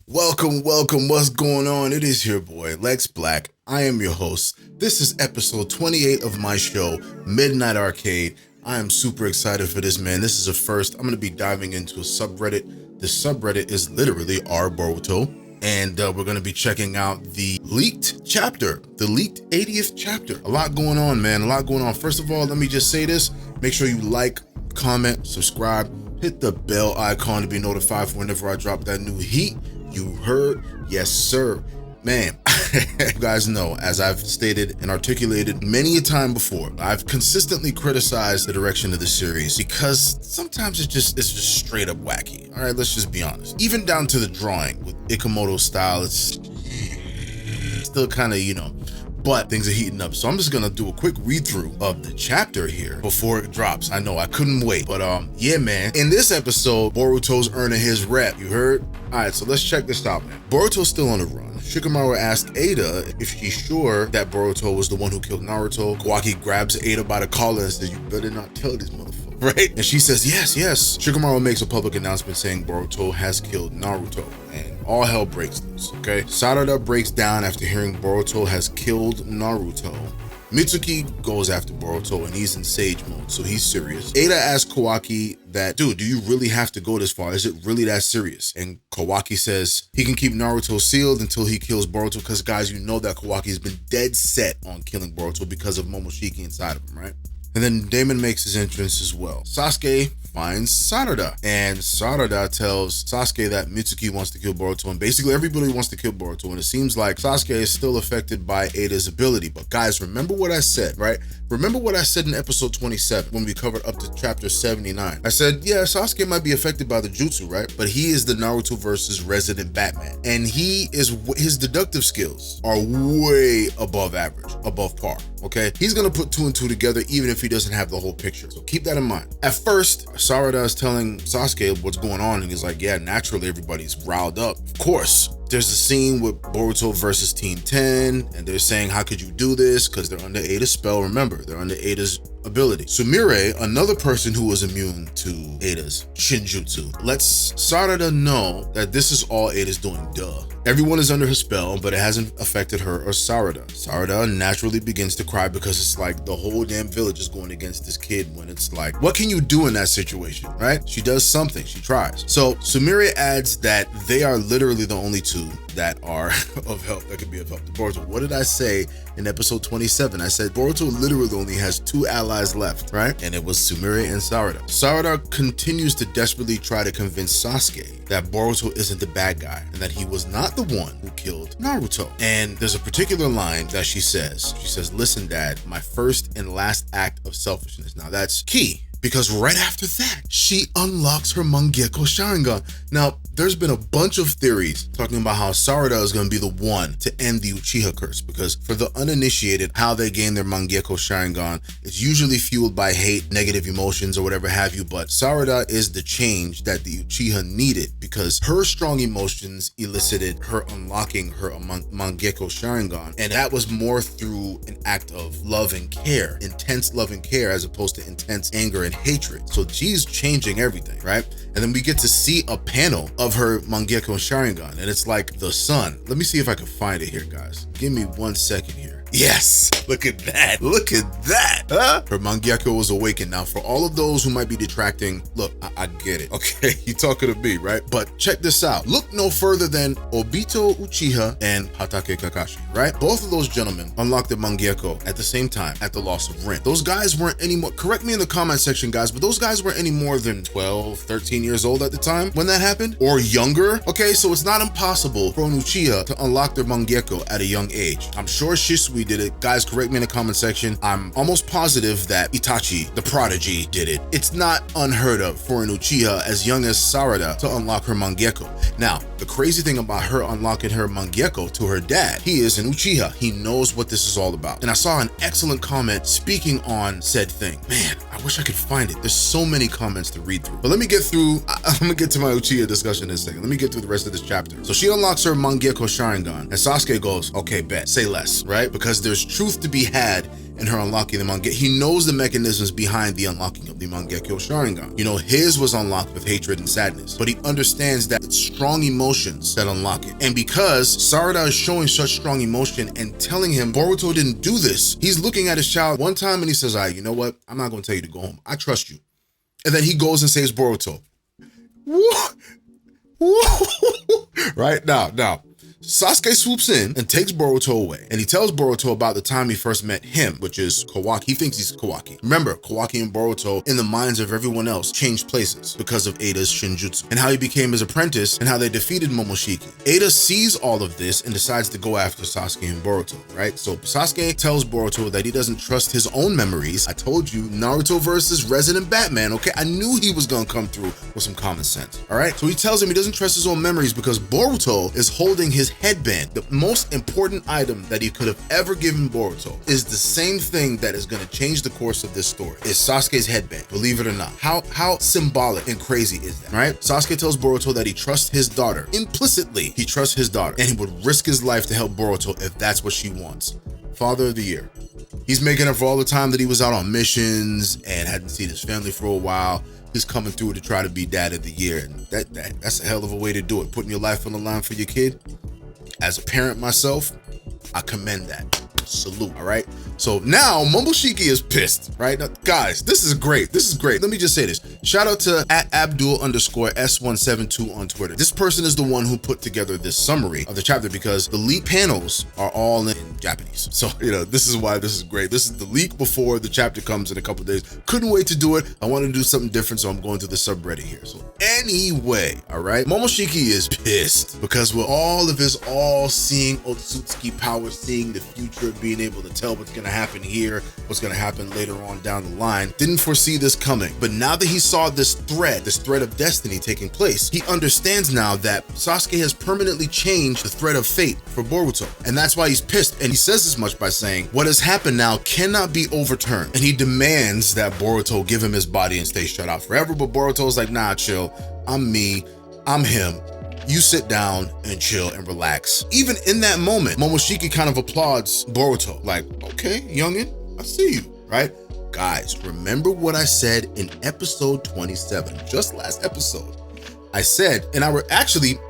Welcome, what's going on? It is your boy, Lex Black. I am your host. This is episode 28 of my show, Midnight Arcade. I am super excited for this, man. This is a first. I'm going to be diving into a subreddit. The subreddit is literally our Boruto. And we're going to be checking out the leaked chapter, the leaked 80th chapter. A lot going on, man. A lot going on. First of all, let me just say this. Make sure you like, comment, subscribe, hit the bell icon to be notified for whenever I drop that new heat. You heard? Yes, sir. Man, you guys know, as I've stated and articulated many a time before, I've consistently criticized the direction of the series because sometimes it's just straight up wacky. All right, let's just be honest. Even down to the drawing with Ikamoto's style, it's still kind of, but things are heating up. So I'm just gonna do a quick read through of the chapter here before it drops. I know I couldn't wait, but yeah, man. In this episode, Boruto's earning his rep. You heard? All right, so let's check this out, man. Boruto's still on the run. Shikamaru asked Ada if she's sure that Boruto was the one who killed Naruto. Kawaki grabs Ada by the collar and says, "You better not tell this motherfucker," right? And she says, yes. Shikamaru makes a public announcement saying Boruto has killed Naruto, and all hell breaks loose, okay? Sarada breaks down after hearing Boruto has killed Naruto. Mitsuki goes after Boruto and he's in sage mode, so he's serious. Ada asks Kawaki that, dude, do you really have to go this far? Is it really that serious? And Kawaki says he can keep Naruto sealed until he kills Boruto because, guys, you know that Kawaki has been dead set on killing Boruto because of Momoshiki inside of him, right? And then Damon makes his entrance as well. Sasuke finds Sarada, and Sarada tells Sasuke that Mitsuki wants to kill Boruto, and basically everybody wants to kill Boruto, and it seems like Sasuke is still affected by Ada's ability. But guys, remember what I said, right? Remember what I said in episode 27 when we covered up to chapter 79. I said, yeah, Sasuke might be affected by the jutsu, right? But he is the Naruto versus Resident Batman, and his deductive skills are way above average, above par, okay? He's gonna put two and two together even if he doesn't have the whole picture, so keep that in mind. At first, Sarada is telling Sasuke what's going on, and he's like, yeah, naturally everybody's riled up. Of course, there's a scene with Boruto versus Team 10, and they're saying, how could you do this? Because they're under Ada's spell. Remember, they're under Ada's ability. Sumire, another person who was immune to Ada's Shinjutsu, lets Sarada know that this is all Ada's doing, duh. Everyone is under her spell, but it hasn't affected her or Sarada. Sarada naturally begins to cry because it's like the whole damn village is going against this kid when it's like, what can you do in that situation, right? She does something, she tries. So Sumire adds that they are literally the only two that are of help, that could be of help to Boruto. What did I say in episode 27? I said Boruto literally only has two allies left, right? And it was Sumire and Sarada. Sarada continues to desperately try to convince Sasuke that Boruto isn't the bad guy and that he was not the one who killed Naruto. And there's a particular line that she says, listen, Dad, my first and last act of selfishness. Now that's key, because right after that, she unlocks her Mangekyo Sharingan. Now, there's been a bunch of theories talking about how Sarada is going to be the one to end the Uchiha curse, because for the uninitiated, how they gain their Mangekyo Sharingan is usually fueled by hate, negative emotions, or whatever have you, but Sarada is the change that the Uchiha needed because her strong emotions elicited her unlocking her Mangekyo Sharingan, and that was more through an act of love and care, intense love and care, as opposed to intense anger and hatred. So she's changing everything, right? And then we get to see a panel of her Mangekyo Sharingan, and it's like the sun. Let me see if I can find it here, guys. Give me 1 second here. Yes, look at that. Look at that. Huh? Her Mangekyo was awakened. Now, for all of those who might be detracting, look, I get it. Okay, you talking to me, right? But check this out. Look no further than Obito Uchiha and Hatake Kakashi, right? Both of those gentlemen unlocked their Mangekyo at the same time at the loss of Rin. Those guys weren't any more, correct me in the comment section, guys, but those guys weren't any more than 12, 13 years old at the time when that happened, or younger. Okay, so it's not impossible for an Uchiha to unlock their Mangekyo at a young age. I'm sure Shisui did it. Guys, correct me in the comment section. I'm almost positive that Itachi, the prodigy, did it. It's not unheard of for an Uchiha as young as Sarada to unlock her Mangekyo. Now, the crazy thing about her unlocking her Mangekyo to her dad, he is an Uchiha. He knows what this is all about. And I saw an excellent comment speaking on said thing. Man, I wish I could find it. There's so many comments to read through. But let me get through, I'm gonna get to my Uchiha discussion in a second. Let me get through the rest of this chapter. So she unlocks her Mangekyo Sharingan, and Sasuke goes, okay, bet, say less, right? Because there's truth to be had and her unlocking the Mangekyo. He knows the mechanisms behind the unlocking of the Mangekyo Sharingan. You know, his was unlocked with hatred and sadness, but he understands that it's strong emotions that unlock it. And because Sarada is showing such strong emotion and telling him Boruto didn't do this, he's looking at his child one time and he says, all right, you know what? I'm not going to tell you to go home. I trust you. And then he goes and saves Boruto. Right now, Sasuke swoops in and takes Boruto away, and he tells Boruto about the time he first met him, which is Kawaki. He thinks he's Kawaki. Remember, Kawaki and Boruto, in the minds of everyone else, changed places because of Ada's Shinjutsu, and how he became his apprentice, and how they defeated Momoshiki. Ada sees all of this and decides to go after Sasuke and Boruto, right? So Sasuke tells Boruto that he doesn't trust his own memories. I told you, Naruto versus Resident Batman, okay? I knew he was gonna come through with some common sense, all right? So he tells him he doesn't trust his own memories because Boruto is holding his headband. The most important item that he could have ever given Boruto is the same thing that is going to change the course of this story. Is Sasuke's headband, believe it or not. How symbolic and crazy is that, right? Sasuke tells Boruto that he trusts his daughter. Implicitly, he trusts his daughter, and he would risk his life to help Boruto if that's what she wants. Father of the Year. He's making up for all the time that he was out on missions and hadn't seen his family for a while. He's coming through to try to be Dad of the Year, and that's a hell of a way to do it. Putting your life on the line for your kid. As a parent myself, I commend that. Salute, all right? So now Momoshiki is pissed, right? Now, guys, this is great. This is great. Let me just say this. Shout out to @Abdul_S172 on Twitter. This person is the one who put together this summary of the chapter because the leak panels are all in Japanese. So, you know, this is why this is great. This is the leak before the chapter comes in a couple days. Couldn't wait to do it. I wanted to do something different, so I'm going to the subreddit here. So anyway, all right? Momoshiki is pissed because with all of his all-seeing Otsutsuki power, seeing the future, being able to tell what's going to happen here, what's going to happen later on down the line, didn't foresee this coming. But now that he saw this thread of destiny taking place, he understands now that Sasuke has permanently changed the thread of fate for Boruto. And that's why he's pissed. And he says as much by saying, what has happened now cannot be overturned. And he demands that Boruto give him his body and stay shut out forever. But Boruto's like, nah, chill. I'm me. I'm him. You sit down and chill and relax. Even in that moment, Momoshiki kind of applauds Boruto. Like, okay, youngin, I see you, right? Guys, remember what I said in episode 27, just last episode. I said, and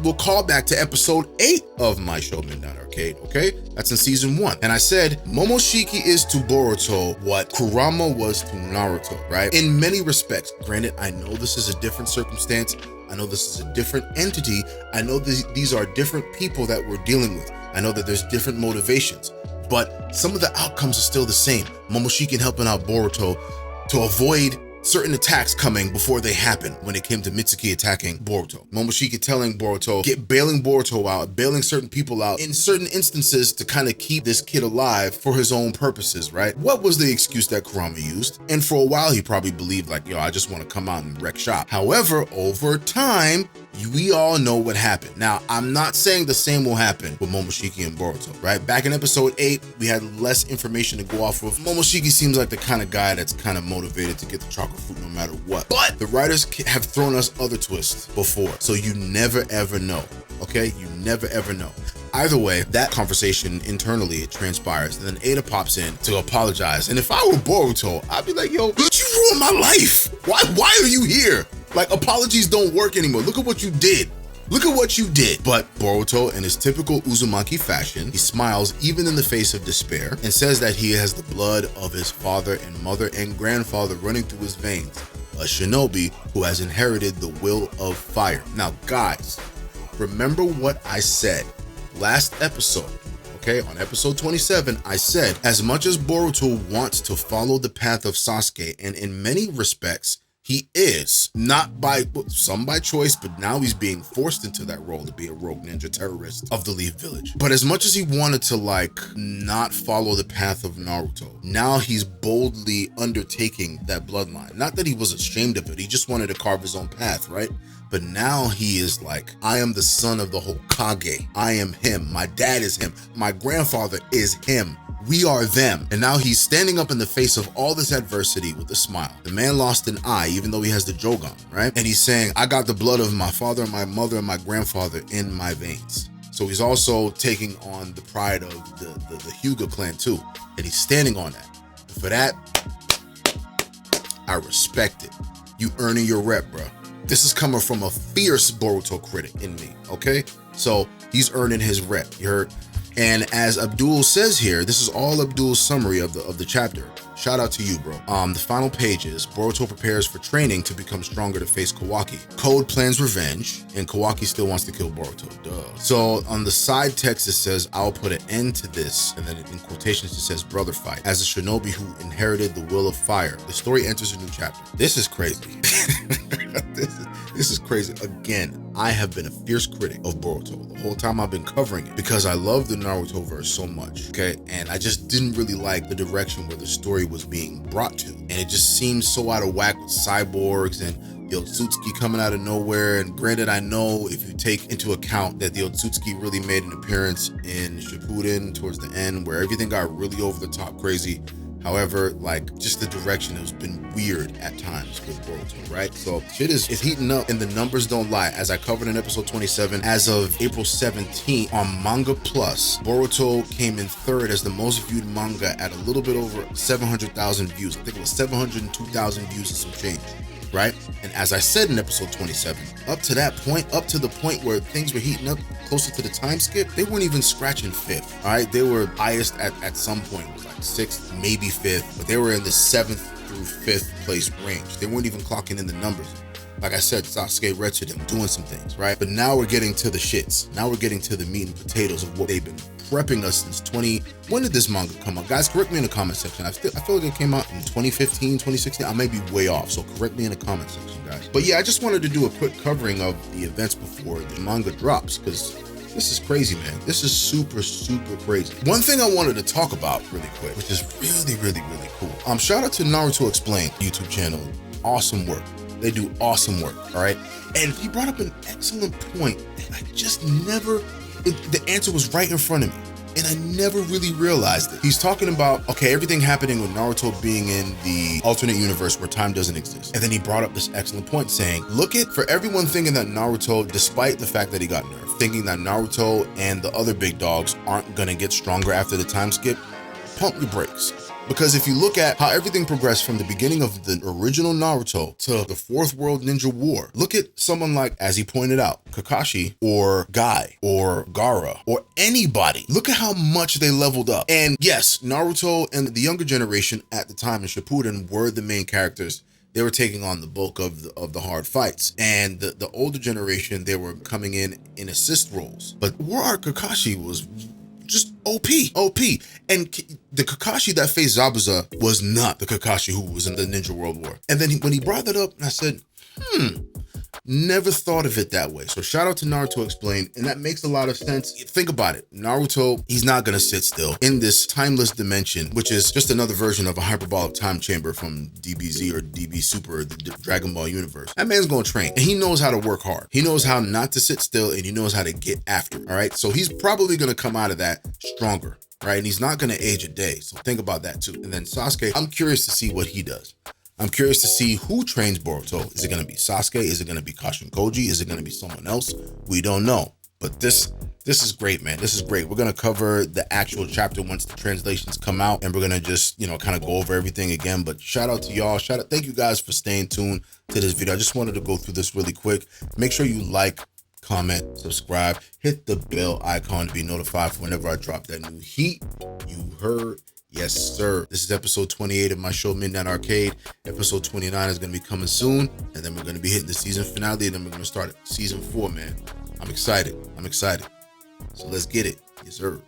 we'll call back to episode 8 of my show, Midnight Arcade, okay? That's in season 1. And I said, Momoshiki is to Boruto what Kurama was to Naruto, right? In many respects. Granted, I know this is a different circumstance. I know this is a different entity. I know these are different people that we're dealing with. I know that there's different motivations, but some of the outcomes are still the same. Momoshiki helping out Boruto to avoid certain attacks coming before they happen when it came to Mitsuki attacking Boruto. Momoshiki telling Boruto, bailing Boruto out, bailing certain people out in certain instances to kind of keep this kid alive for his own purposes, right? What was the excuse that Kurama used? And for a while, he probably believed like, yo, I just want to come out and wreck shop. However, over time, we all know what happened. Now, I'm not saying the same will happen with Momoshiki and Boruto, right? Back in episode 8, we had less information to go off of. Momoshiki seems like the kind of guy that's kind of motivated to get the chocolate fruit no matter what. But the writers have thrown us other twists before, so you never ever know, okay? You never ever know. Either way, that conversation internally, it transpires, and then Ada pops in to apologize. And if I were Boruto, I'd be like, yo, bitch, you ruined my life. Why are you here? Like, apologies don't work anymore. Look at what you did. Look at what you did. But Boruto, in his typical Uzumaki fashion, he smiles even in the face of despair and says that he has the blood of his father and mother and grandfather running through his veins, a shinobi who has inherited the will of fire. Now, guys, remember what I said last episode. Okay, on episode 27, I said, as much as Boruto wants to follow the path of Sasuke, and in many respects, he is, not by some by choice, but now he's being forced into that role to be a rogue ninja terrorist of the Leaf Village. But as much as he wanted to not follow the path of Naruto, now he's boldly undertaking that bloodline. Not that he was ashamed of it, he just wanted to carve his own path, right? But now he is like, I am the son of the Hokage. I am him. My dad is him. My grandfather is him. We are them. And now he's standing up in the face of all this adversity with a smile. The man lost an eye, even though he has the Jogan, right? And he's saying, I got the blood of my father, my mother, and my grandfather in my veins. So he's also taking on the pride of the Hyuga clan too. And he's standing on that. For that, I respect it. You earning your rep, bro. This is coming from a fierce Boruto critic in me, okay? So he's earning his rep, you heard? And as Abdul says here, this is all Abdul's summary of the chapter. Shout out to you, bro. The final pages, Boruto prepares for training to become stronger to face Kawaki. Code plans revenge, and Kawaki still wants to kill Boruto, duh. So on the side text, it says, I'll put an end to this. And then in quotations, it says, brother fight. As a shinobi who inherited the will of fire, the story enters a new chapter. This is crazy. This is crazy. Again, I have been a fierce critic of Boruto the whole time I've been covering it because I love the Naruto verse so much, okay? And I just didn't really like the direction where the story was being brought to. And it just seems so out of whack with cyborgs and the Otsutsuki coming out of nowhere. And granted, I know if you take into account that the Otsutsuki really made an appearance in Shippuden towards the end where everything got really over the top crazy. However, like, just the direction has been weird at times with Boruto, right? So shit is heating up and the numbers don't lie. As I covered in episode 27, as of April 17th on Manga Plus, Boruto came in third as the most viewed manga at a little bit over 700,000 views. I think it was 702,000 views and some change, right? And as I said in episode 27, up to the point where things were heating up closer to the time skip, they weren't even scratching fifth, all right? They were highest at some point, it was like sixth, maybe fifth, but they were in the 7th through 5th place range. They weren't even clocking in the numbers. Like I said, Sasuke wretched them, doing some things, right? But now we're getting to the shits. Now we're getting to the meat and potatoes of what they've been prepping us since when did this manga come out? Guys, correct me in the comment section. I feel like it came out in 2015, 2016. I may be way off, so correct me in the comment section, guys. But yeah, I just wanted to do a quick covering of the events before the manga drops, because this is crazy, man. This is super, super crazy. One thing I wanted to talk about really quick, which is really, really, really cool. Shout out to Naruto Explained YouTube channel. Awesome work. They do awesome work, all right? And he brought up an excellent point that I just never, the answer was right in front of me, and I never really realized it. He's talking about, okay, everything happening with Naruto being in the alternate universe where time doesn't exist. And then he brought up this excellent point saying, for everyone thinking that Naruto, despite the fact that he got nerfed, thinking that Naruto and the other big dogs aren't gonna get stronger after the time skip, pump your brakes. Because if you look at how everything progressed from the beginning of the original Naruto to the Fourth World Ninja War, look at someone like, as he pointed out, Kakashi or Guy or Gaara or anybody. Look at how much they leveled up. And yes, Naruto and the younger generation at the time in Shippuden were the main characters. They were taking on the bulk of the hard fights. And the older generation, they were coming in assist roles. But War Art Kakashi was just OP. And the Kakashi that faced Zabuza was not the Kakashi who was in the Ninja World War. And then when he brought that up, I said, never thought of it that way. So shout out to Naruto Explained, and that makes a lot of sense. Think about it. Naruto, he's not gonna sit still in this timeless dimension, which is just another version of a hyperbolic time chamber from DBZ or DB Super, the Dragon Ball universe. That man's gonna train, and he knows how to work hard. He knows how not to sit still, and he knows how to get after, all right? So he's probably gonna come out of that stronger, right? And he's not gonna age a day, so think about that too. And then Sasuke, I'm curious to see what he does. I'm curious to see who trains Boruto. Is it going to be Sasuke? Is it going to be Kashin Koji? Is it going to be someone else? We don't know. But this is great, man. This is great. We're going to cover the actual chapter once the translations come out, and we're going to just, kind of go over everything again. But shout out to y'all. Thank you guys for staying tuned to this video. I just wanted to go through this really quick. Make sure you like, comment, subscribe, hit the bell icon to be notified for whenever I drop that new heat. You heard. Yes, sir. This is episode 28 of my show, Midnight Arcade. Episode 29 is going to be coming soon. And then we're going to be hitting the season finale. And then we're going to start season 4, man. I'm excited. So let's get it. Yes, sir.